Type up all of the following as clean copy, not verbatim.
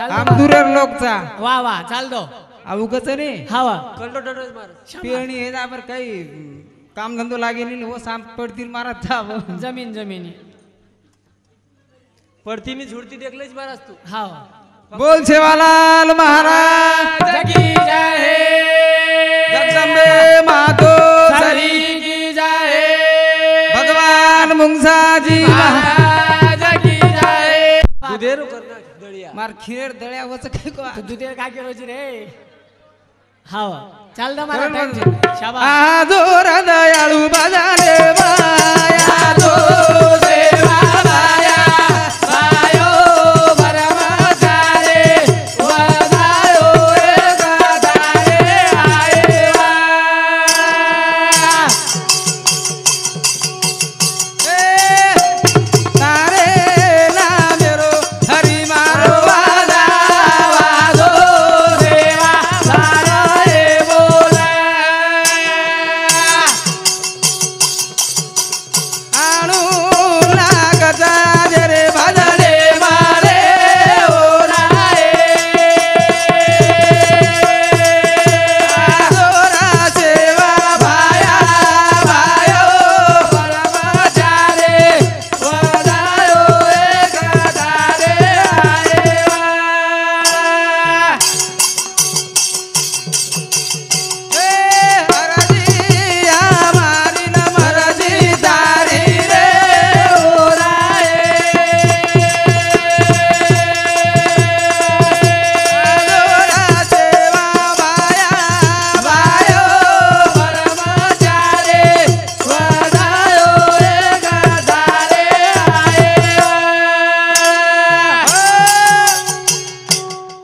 आम दुरेर लोकचा वा वा चाल दो उगच रे हवा पेरणी हे जा बरं काही काम धंदो लागे नाही हो साम पडतील मारत जा जमीन जमिनी पडती मी झुडती देखलेच महाराज तू हा बोल सेवालाल महाराज की जय हे जगदंबे मातो सरी की जय हे भगवान मुंगसाजी महाराज की जय हे दुधेरो करना दळिया मार खिरेर दळ्या वच काय को तू दुधे काय केलोची रे हा चाल दो मारा टाइम छे शाबाश आजोर दयाळू बाजारे माया दो सेवा माया मायो परमाचारे वदायो एकाधारे आये वा तारे नामेरो हरि मारो वादा वादो सेवा सारे बोले आणू लागता जरे भाजले मारे ओराए आजोरा सेवा भाया भायो परमाचारे वदायो एकाधारे आये वा हरजी आमारी न मरजी तारी रे ओराए आजोरा सेवा माया भायो परमाचारे वदायो एकाधारे आये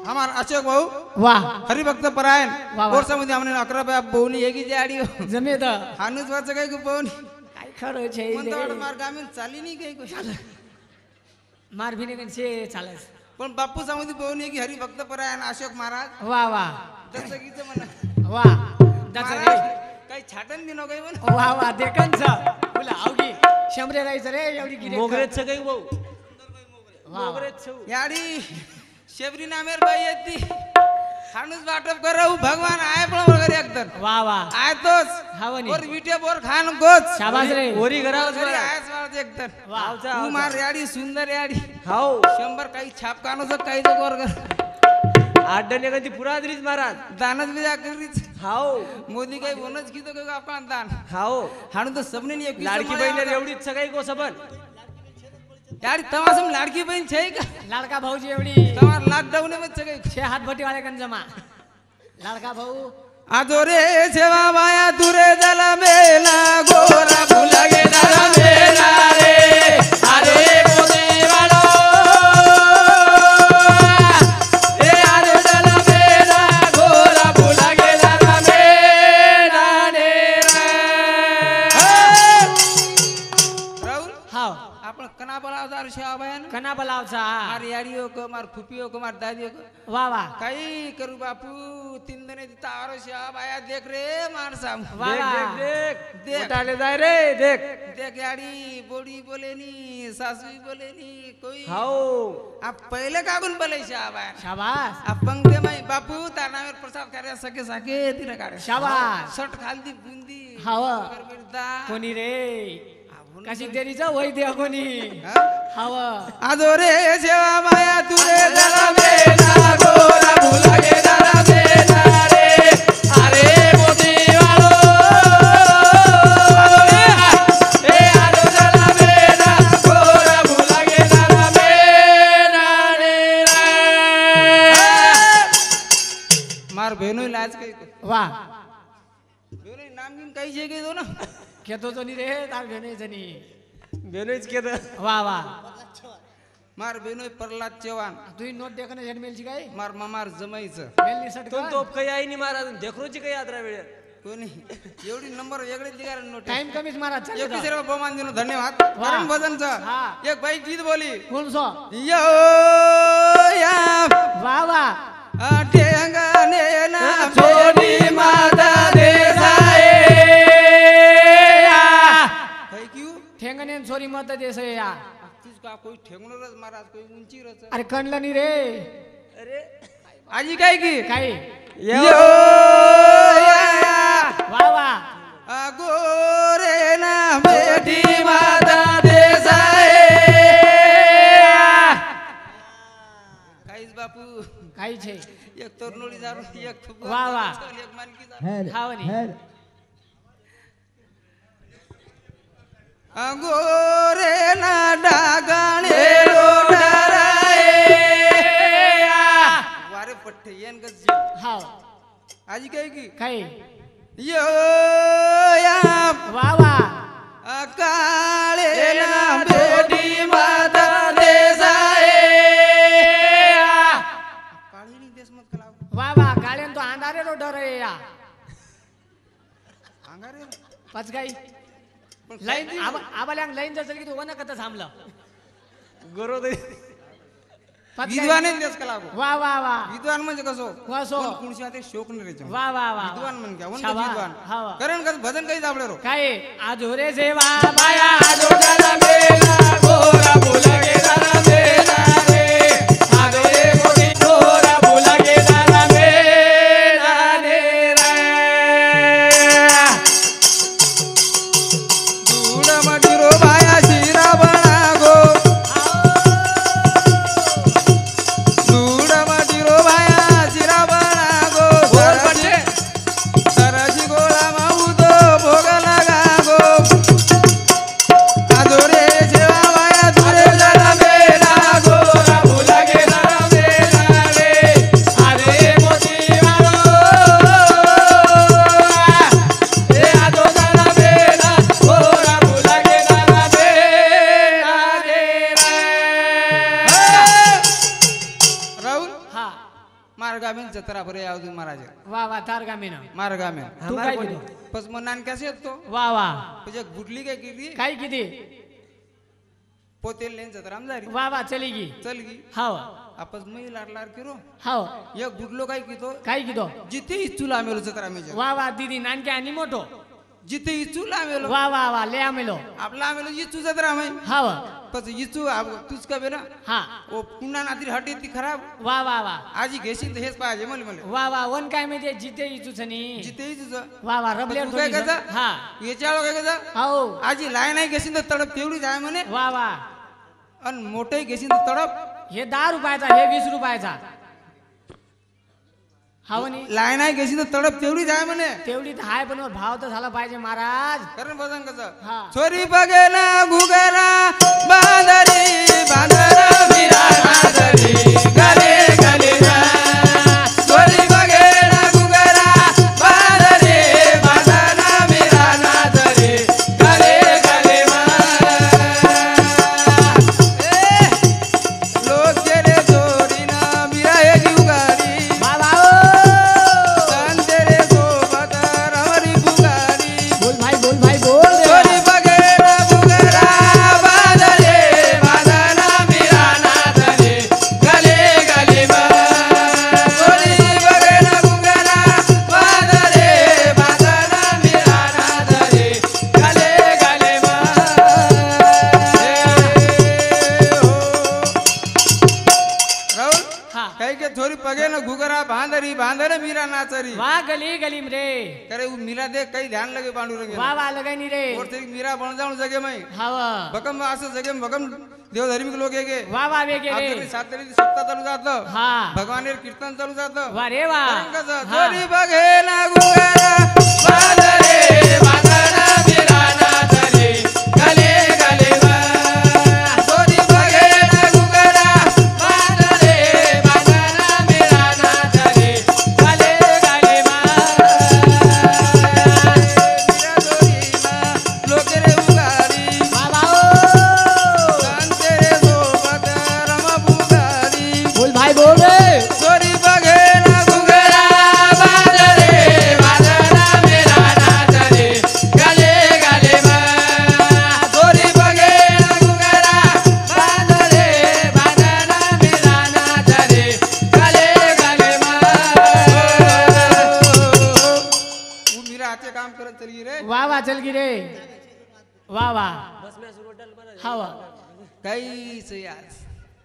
हमार अशोक भाऊ वाह हरिभक्त परायण वा. कोर्सामध्ये आम्ही 11 बाय बोवणी एकी जी आडी जमेत हानुच वाच काही को बोवणी काय खरं छे कोणता वाट मार गामीन चाली नाही काही को मार भी नाही छे चालस पण बापू सामध्ये बोवणी एकी हरिभक्त परायण अशोक महाराज वा वा दत्तगीचं म्हणा वा दच रे महाराज, काही छाटन बी नको म्हणा वा वा देखन छ बोला आवगी शंभरे राहायचं रे एवढी गिरे मोगरेच सगळी भाऊ वा मोगरेच छऊ याडी शेबरी नामेर बाई येती हानुच वाटप करऊ भगवान आय पण वगैरे एकदम वा वा आय तोच हावनी और विटे बोर खान गोच शाबास रे ओरी घरावर घरी महाराज. आहेच वाढत एकदम वा तू मार याडी सुंदर याडी हाव 100 काही छाप कानोच काही जो वर्ग आड्डने कधी पुराद्रीच महाराज दानच बिजा करीच हाव मोदी काही बोनच की तो आपण दान हाव हाणू तर सबने एक लाडकी बहीण एवढीच सगळी को सबन यार तमासम लाडकी बहीण छे का लाडका भाऊजी एवढी तमार लॉकडाऊन में सगळे छे हात भटी वाले कन जमा लाडका भाऊ आजो रे सेवा माया तुरे दला मेला गोरा फुला गे दला मेला रे अरे मोदे वालो ए अरे दला मेला गोरा फुला गेला ना मेला रे राहुल हाव आपण कना बोलावदार सेवा बायन कना बलावचा मार याडियो को मार फुपियो को मार दादियो को वा वा काही करू बापू 3 दिने तारो सेवा बाया देख रे मार साम वा देख वा देख देख देख. मोठाले जाय रे देख देख याडी बोडी बोलेनी सासुई बोलेनी कोई हाव आप पहिले कागून बोले सेवा बाया शाबास आप पंक्ते माई बापू तानावर प्रसाद कार्य सके सके तिने काढे शाबास. शट खालती बुंदी हाव. गरबिरदा. कोणी रे आपण कशी देरीचा वय द्या कोणी हा? हाव आजो रे सेवा माया तुरे दला मेला गोरा फुला गे दला मेला रे अरे मोदी वालो ए आलो दला मेला गोरा फुला गेला ना मेला रे मार बहनोई लाज काही वा बहनोई नाम गिन काही जे दो ना घेतो तो नी रे तार घेणे जणी बेनोच केद वा वा मार बहनोई प्रल्हाद चव्हाण तुही नोट देखणे जन्मेलची काय मार ममार जमाईचं मेलनी सट तो तोप काही आई नाही महाराज देखरोची काही यात्रा वेळ कोणी एवढी नंबर वेगळे दिगार नोट टाइम कमीच मारा चल एक सर्व बहुमान दिनो धन्यवाद वरण भजनचा हा. एक बाई गीत बोली कोण सो यो या वा वा ठेंगाने ना छोटी माता दे जाए थैंक यू ठेंगणे छोरी मत देस या तुझका कोई ठेंगणोरच महाराज कोई उंची रच अरे कणलं नी रे अरे आजी काय की काय यो वा वा गोरे ना बेटी माता देसाई काहीच बापू काय छे एक तरुणोळी जारू एक फुगवा वा वा. एक मानकी जारू हावनी गोरे ना डागाणे लोटाराए वारे पट्टे येन गज हाव आजी काय की काय यो या वा वा काळे ना बेटी माता देसाई काळी देश मत कलाव वा वा गाड्यान तो अंधारे रो डर आहे या अंगारे पाच काही लाईन आबाल्यांग लाईन जर चल की तो वन कथा थांबला गरोदरी पाच विद्वान देश कलाव वा वा वा विद्वान म्हणजे कसो वासो कुणशी आता शोक न रेचो वा वा वा विद्वान म्हण क्या वन शाबास. विद्वान हावा. कारण कस भजन काही दाबळे रो काय आजोरे सेवा बाया आजोडाला मेला गोरा बोला गेला मेला रे आजोरे गोरी गोरा बोला गेला मेला रे दूड मडिरो बाया शिरा बना गो दूड मडिरो बाया शिरा बना गो बोल पट्टे सरशी गोळा माऊदो भोग लागा गो आजोरे सेवा बाया दुरे आजोडाला मेला गोरा बोला गेला मेला रे आरे मोती मारो ए आजोडाला मेला गोरा बोला गेला मेला रे राहुल हा मार्गामेन जत्रा भरे यावदी महाराज वा वा तार गामीन मार्गामेन तू काय केलं पस मग नान कसे येतो वा वा म्हणजे गुडली काय केली काय किती पोतेल लेन जत्रा जारी वा वा चली गी चल गी हाव आपस मै लार लार किरो हाव एक गुडलो काय कितो काय कितो जिथे इच्छुला आमेलो जत्रा मेजर वा वा दीदी नानके आणि मोठो जिथे इच्छुला आमेलो वा वा वा ले आमेलो आपला आमेलो इच्छू जत्रा मै हाव पस इच्छू तुझ का बेला हा ओ पुन्हा नात्री हटी ती खराब वा वा वा आजी घेशील तर हेच पाहिजे मला मला वा वा वन काय म्हणजे जिथे इचूचनी जिथे इच्छूच वा वा रबले तू काय करता? हा याच्या काय कसा हाव आजी लाय नाही घेशील तर तडप तेवढीच आहे म्हणे वा वा आणि मोठे घेशील तर तडप हे 10 रुपयाचा हे 20 रुपयाचा हावनी लाय नाही घेशील तर तडप तेवढीच आहे म्हणे तेवढी तर हाय पण भाव तर झाला पाहिजे महाराज कारण बघा कसं हा छोरी बघे ना घुगरा बांधरी बांधरा मिरा नादरी गले गले ना छोरी बघे ना घुगरा बांधरी बांधरा मिरा नादरी गले गले मा लोक गेले चोरी ना मिरा हे उगारी वा वा ओ. संतेरे सोबत रमरी बुगारी बोल भाई बोल रे. छोरी बघे ना घुगरा बांधले बांधना मिरा नादरी गले गले मा छोरी बघे ना घुगरा बांधले बांधना मिरा नादरी गले गले मा राहुल हा काही के छोरी पगे ना घुगरा बांधरी बांधरे मीरा नाचरी वा गली गली में रे करे वो मीरा देख कई ध्यान लगे पांडू रंगे वा वा लगानी रे और तेरी मीरा बन जाऊं जगे में हाव भकम असं जगे में भकम देव धार्मिक लोक येगे वा वा वेगे रे आपली सातरी सप्ताह चालू जातं हा भगवान कीर्तन चालू जातं वा रे वा कारण कसं हा. छोरी बघे ना घुगरा बांधरे बांधना मीरा नाचरी गले गले वा छोरी बघे ना घुगरा बांधरे बांधना मीरा नाचरी गले गले वा मीरा दोरी मा लोक रे उगारी वा वा ओ. संतेरे सोबत रम बुगारी बोल भाई बोल रे छोरी बघे ना घुगरा बांधरे बांधना मीरा नाचरी गले गले मा छोरी बघे ना घुगरा बांधरे बांधना मीरा नाचरी गले गले मा वो मीरा आते काम करत चली रे वा वा चल गी रे वा वा हाव काहीच आज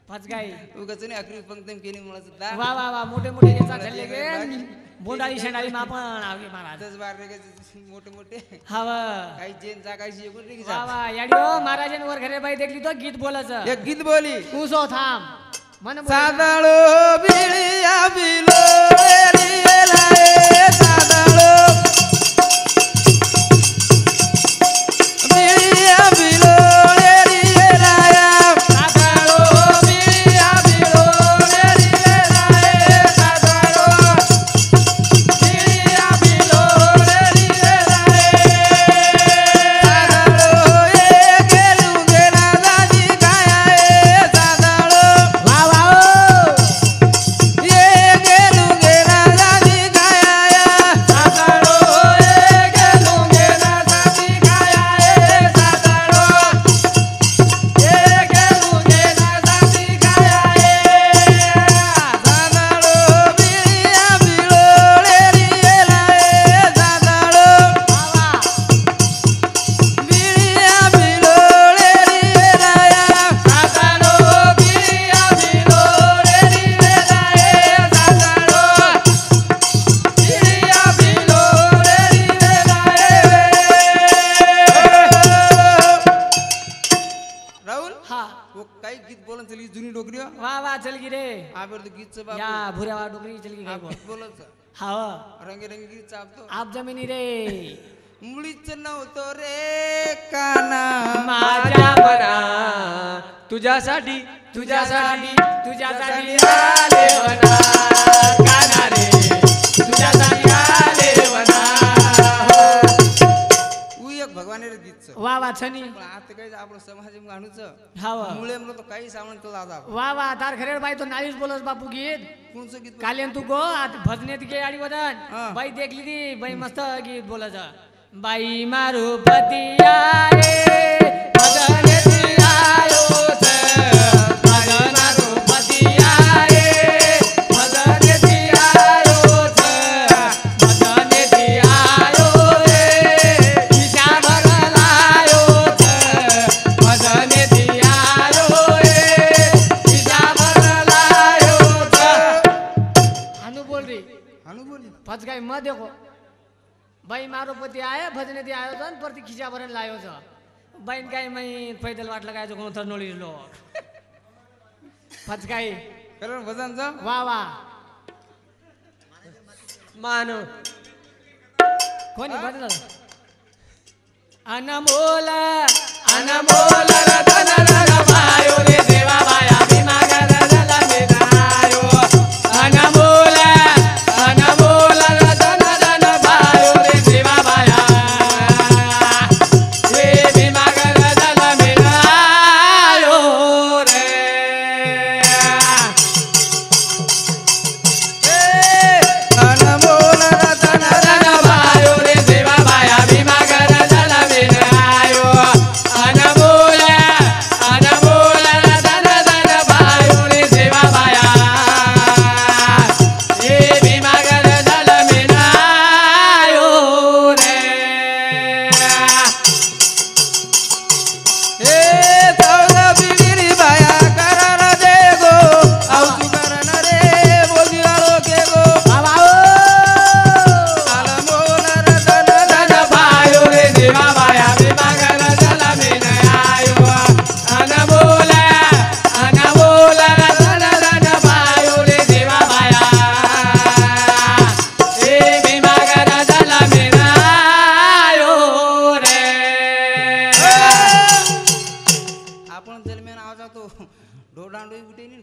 फचकाई उगाच नाही अकरी पंक्ती केली मला सुद्धा वा वा वा मोठे मोठे याचा खाल्ले गे बोंडाळी शेंडाळी मापण आवगे महाराज दस बार रे मोठे मोठे हवा काही जेन जा काही शेगुन रे वा वा याडिओ महाराजांवर घरे बाई देखली तो गीत बोलायचं एक गीत बोली उसो थांब मन बोल. सादळो बिळिया बिलो रेला ए सादळो बिळिया बिलो रेला या सादळो बिळिया बिलो रेला ए सादळो बिळिया बिलो रेला ए सादळो ए गेलू गेला दादी काया ए सादळो वा वा ओ. ये गेलू गेला दादी काया सादळो ये गेलू गेला दादी काया ए सादळो ये गेलू गेला दादी काया ए सादळो बिळिया बिळो रेला ए सादळो बिळिया बिळो रेला या सादळो बिळिया बिळो रेला ए सादळो बिळिया बिळो राहुल हा वो काही गीत बोलन चली जुनी डोकरी हो वा वा चल गी रे आबर तो गीतचं बाप या भुऱ्यावा डोकरी चल गी हा काय गीत बोलायचं हा रंगीरंगी गीत चालतो आप जमिनी रे मुळीच नव्हतो रे काना माझ्या मना तुझ्यासाठी तुझ्यासाठी तुझ्यासाठी आले वना काना रे तुझ्यासाठी आले वना उ एक भगवान रे गीतचं वा वा छनी पण आता काही आपलं समाज गाणूचं हा वा. मुळे म्हणलं तो काही सामान तो दादा वा वा तार खरेड बाई तो नाहीच बोलस बापू गीत कोणचं गीत कालेन तू गो आता भजनेत गे आडी वदन हा. बाई देखली ती बाई मस्त गीत बोलायचं बाई मारू पतिया रे भजनेत आयो छ. बाई मारू पतिया रे भजनेत आयो छ. भजनेत आयो रे खिशा भरलायो छ. भजनेत आयो रे खिशा भरलायो छ. हानू बोल रे हानू बोली फच गई म देखो बाई मारो पति आयो भजने ती आयो जन परती खिचा भरण लायो छ बहन काय मै पैदल वाट लगायो कोण तर नोळी लो फच गई कारण भजनचं वा वा मानो कोणी बदल अनमोल अनमोल रतन रग पायो रे देवा बाया भीमा गरजला मिनायो अनमोल अनमोल रतन रग पायो रे देवा बाया हे भीमा गरजला मिनायो रे अनमोल रतन रग पायो रे देवा बाया भीमा गरजला मिनायो अनमोल अनमोल रतन रग पायो रे देवा बाया हे भीमा गरजला मिनायो रे हे चौदा बिडिरी बाया करार दे गो औतू करन रे बोलदिवाळो के गो अनमोल रतन रग पायो रे देवा बाया भीमा गरजला मिनायो अनमोल अनमोल रतन रग पायो रे देवा बाया हे भीमा गरजला मिनायो रे आपण जलमेन आवाज तो ढोडांडोई उठे नी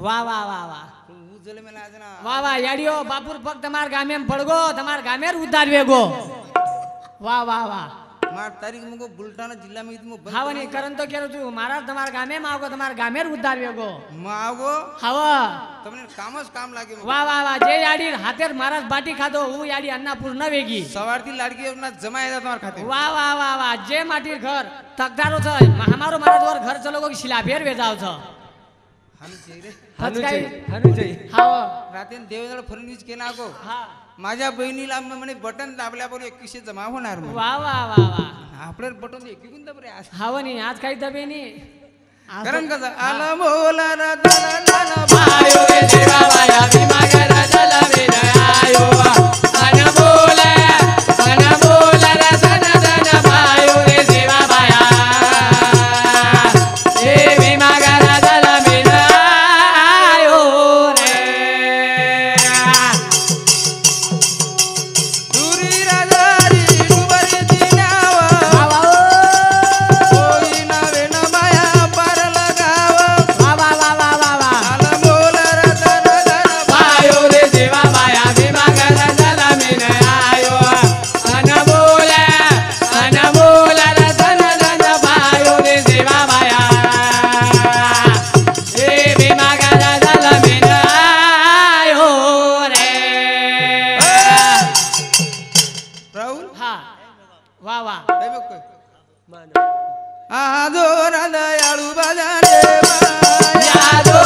वा वा वा वा उ जलमेन आज ना वा वा याडियो बापूर फक्त તમાર ગામે પડગો તમાર ગામે ઉદ્ધાર વેગો वा वा वा मार तारीख मगो बुलढाणा जिल्हा में इतमो बंद हावनी करन तो केरो तू महाराज તમાર ગામે માવગો તમાર ગામે ઉદ્ધાર વેગો मागो हाव તમને કામच काम लागे मग वा वा वा जे याडी हातेर महाराज बाटी खातो हु याडी अन्नापूर न वेगी सवारती लाडकी योजना जमा येतात तुम्हाला खाते वा वा वा वा जे माटीर घर तकदारो छ हमारो महाराज वर घर चलोगो की शिला फेर वेजाव छ हानी रे हनुजई हनुजई हाव रात्री देवेंद्र फडणवीस केला गो हा माझ्या बहिणीला म्हणे बटन दाबल्यावर 2100 जमा होणार म्हणे. वा वा वा वा आपल्याला बटन एकीकून दाबरे आज हावनी आज काही दबेनी कारण कसं आला मोला रतन आयो रे देवा माया भीमा गरा जल में आयो अनमोल रतन धन पायो रे देवा माया हे भीमा गरा जल में आयो रे दुरी राजारी डुबरी दिनाव कोई नवे न माया पार लगाव आला मोला रतन धन पायो रे देवा माया भीमा गरा जल में आयो अनमोल रतन धन पायो रे देवा माया हे भीमा गरा जल में आयो रे राहुल हा वा वा दे बघ आजो दयाळू बाजारे माया यादो